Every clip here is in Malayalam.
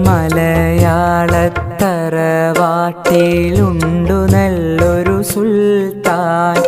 മലയാളത്തറവാട്ടിലുണ്ടു നല്ലൊരു സുൽത്താൻ.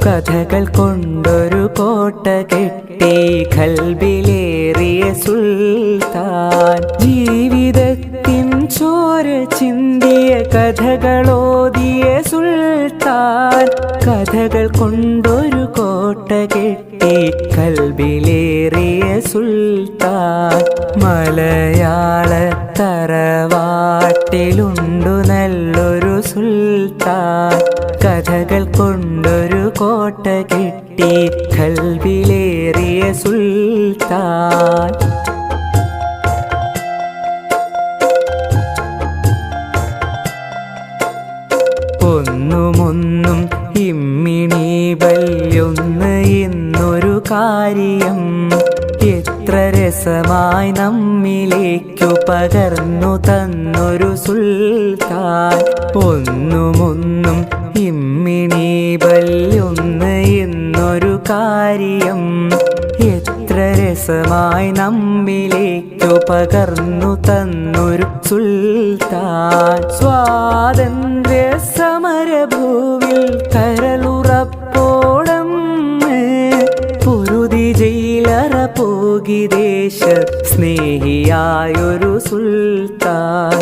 കഥകൾ കൊണ്ടൊരു കോട്ട കെട്ടി ഖൽബിലേറിയ സുൽത്താൻ. ജീവിതത്തിൻ ചോര ചിന്തിയ കഥകളോതിയ സുൽത്താൻ. കഥകൾ കൊണ്ടൊരു കോട്ട കെട്ടി ഖൽബിലേറിയ സുൽത്താൻ. മലയാളത്തറവാട്ടിലുണ്ടു നല്ലൊരു സുൽത്താൻ. കഥകൾ കൊണ്ടൊരു കോട്ട കെട്ടി ഖൽബിലേറിയ സുൽത്താൻ. ഒന്നുമൊന്നും ഇമ്മിണി ബല്യൊന്ന് എന്നൊരു കാര്യം എത്ര രസമായി നമ്മിലേക്കു പകർന്നു തന്നൊരു സുൽത്താൻ. ഒന്നുമൊന്നും ഇമ്മിണി ബല്യൊന്ന് എന്നൊരു കാര്യം എത്ര രസമായി നമ്മിലേക്കു പകർന്നു തന്നൊരു സുൽത്താൻ. സ്വാതന്ത്ര്യ സമരഭൂവിൽ കരളുറപ്പോളം പൊരുതി ജയിലറ പോകി ദേശ സ്നേഹിയായൊരു സുൽത്താൻ.